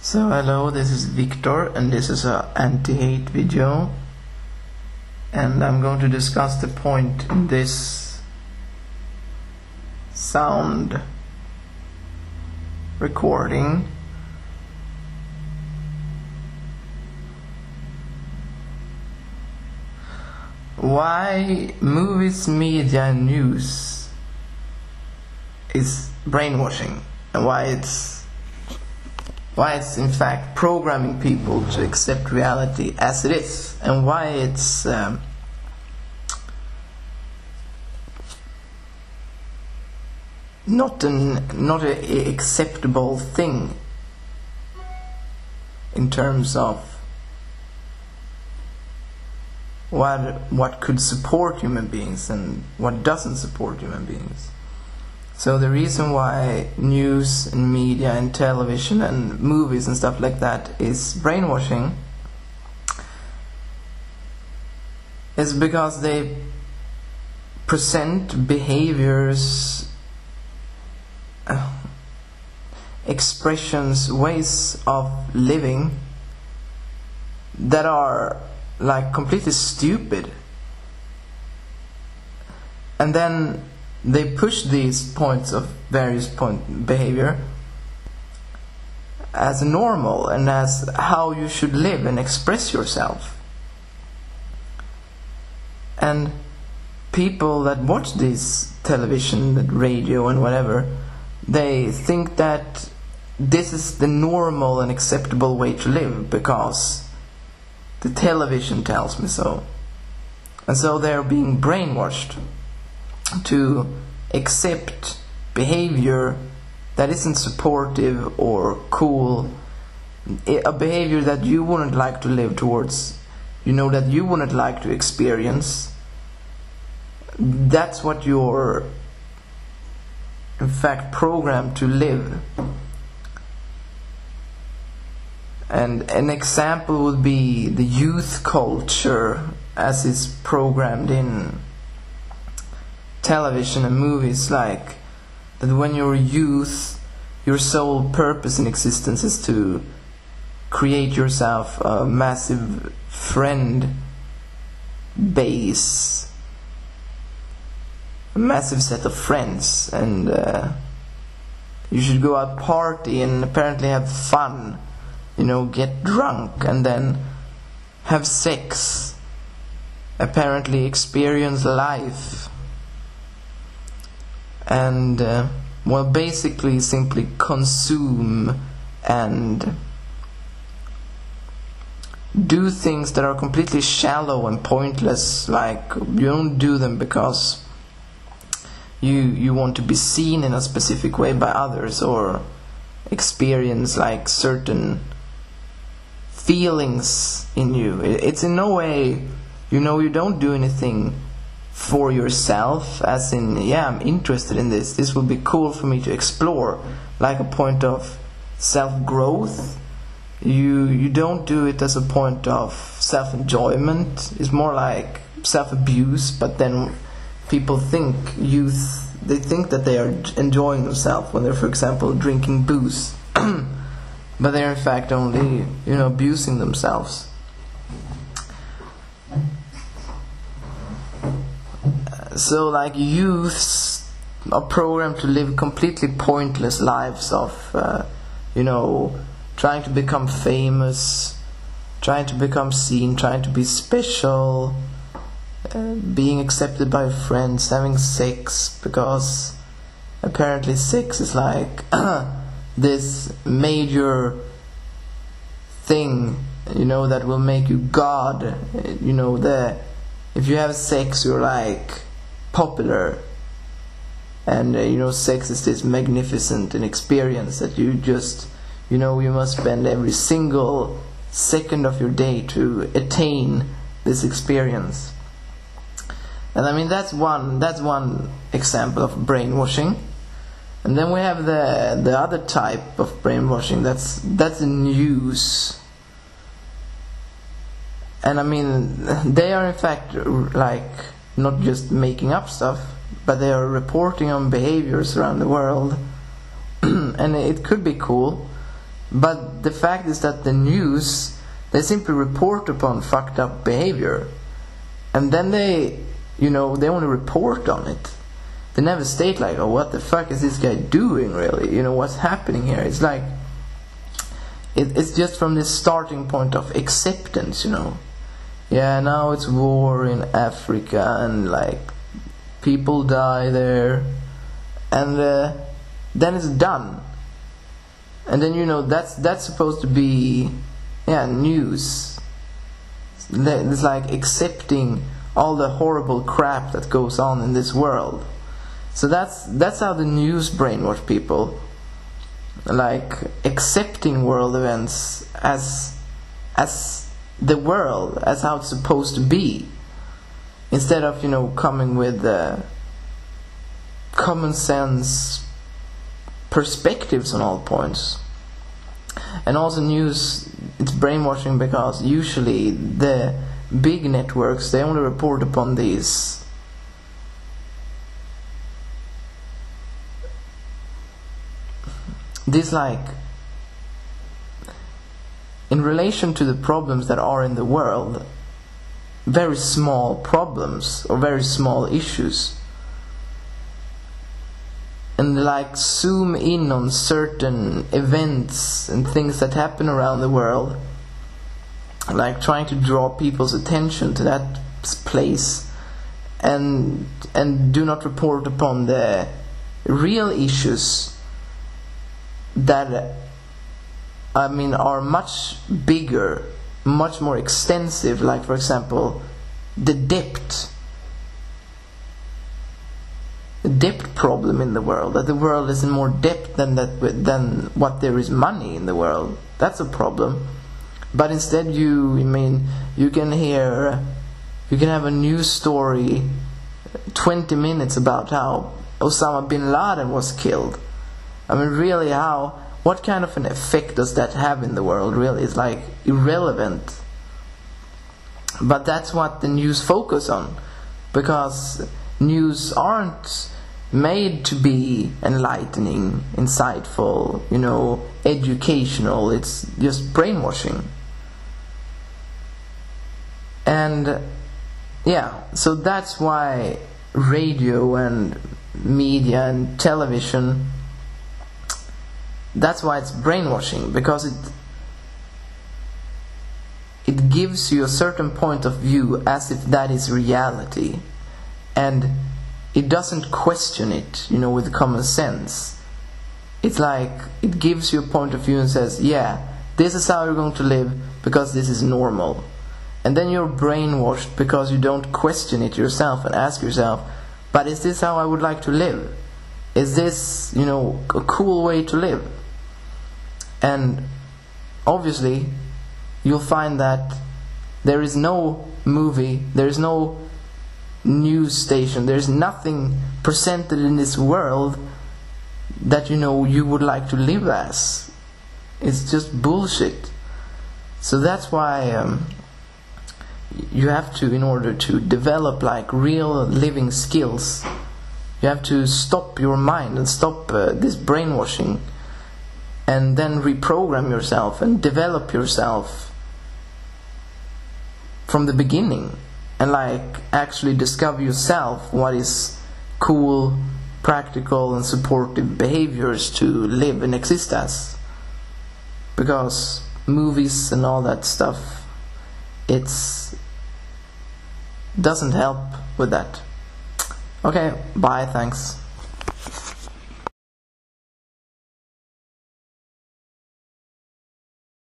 So hello, this is Victor and this is a anti-hate video, and I'm going to discuss the point in this sound recording. Why movies, media and news is brainwashing, and why it's in fact programming people to accept reality as it is, and why it's not a acceptable thing in terms of what could support human beings and what doesn't support human beings. So the reason why news and media and television and movies and stuff like that is brainwashing is because they present behaviors, expressions, ways of living that are like completely stupid, and then they push these points of various behavior as normal and as how you should live and express yourself. And people that watch this television, radio and whatever, they think that this is the normal and acceptable way to live because the television tells me so. And so they're being brainwashed to accept behavior that isn't supportive or cool, a behavior that you wouldn't like to live towards, that you wouldn't like to experience. That's what you're in fact programmed to live. And an example would be the youth culture as it's programmed in television and movies, like that when you're a youth, your sole purpose in existence is to create yourself a massive friend base, a massive set of friends, and you should go out party and apparently have fun, get drunk and then have sex, apparently experience life, and basically simply consume and do things that are completely shallow and pointless. Like, you don't do them because you want to be seen in a specific way by others or experience like certain feelings in you. It's in no way, you don't do anything for yourself, as in, I'm interested in this will be cool for me to explore, like a point of self-growth. You don't do it as a point of self-enjoyment. It's more like self-abuse. But then people think they think that they are enjoying themselves when they're, for example, drinking booze but they're in fact only abusing themselves. So like youths are programmed to live completely pointless lives of trying to become famous, trying to become seen, trying to be special, being accepted by friends, having sex because apparently sex is like this major thing that will make you God. If you have sex, you're like popular, and sex is this magnificent an experience that you just you must spend every single second of your day to attain this experience. And I mean that's one example of brainwashing. And then we have the other type of brainwashing, that's the news. And I mean, they are in fact like not just making up stuff, but they are reporting on behaviors around the world. And it could be cool, But the fact is that the news, they simply report upon fucked up behavior, and then they only report on it. They never state like, oh, what the fuck is this guy doing really? What's happening here? It's like, it's just from this starting point of acceptance, Yeah, now it's war in Africa, and like, people die there, and then it's done. And then that's supposed to be news. It's like accepting all the horrible crap that goes on in this world. So that's how the news brainwash people, like accepting world events as the world, as how it's supposed to be, instead of coming with common sense perspectives on all points. And also news, it's brainwashing because usually the big networks, they only report upon these like, in relation to the problems that are in the world, very small problems or very small issues, and like zoom in on certain events and things that happen around the world, like trying to draw people's attention to that place, and do not report upon the real issues that are much bigger, much more extensive, like for example the debt problem in the world, that the world is in more debt than what there is money in the world. That's a problem. But instead you can have a news story 20 minutes about how Osama bin Laden was killed. Really, what kind of an effect does that have in the world? Really, it's like irrelevant. But that's what the news focus on, because news aren't made to be enlightening, insightful, educational. It's just brainwashing. And so that's why radio and media and television, that's why it's brainwashing, because it gives you a certain point of view as if that is reality, and it doesn't question it, with common sense. It's like it gives you a point of view and says, this is how you're going to live because this is normal. And then you're brainwashed because you don't question it yourself and ask yourself, but is this how I would like to live? Is this, a cool way to live? And obviously you'll find that there is no movie, there is no news station, there's nothing presented in this world that you would like to live as. It's just bullshit. So that's why you have to, in order to develop like real living skills, you have to stop your mind and stop this brainwashing, and then reprogram yourself and develop yourself from the beginning, and like actually discover yourself what is cool, practical and supportive behaviors to live and exist as. Because movies and all that stuff, it's doesn't help with that. Okay, bye, thanks.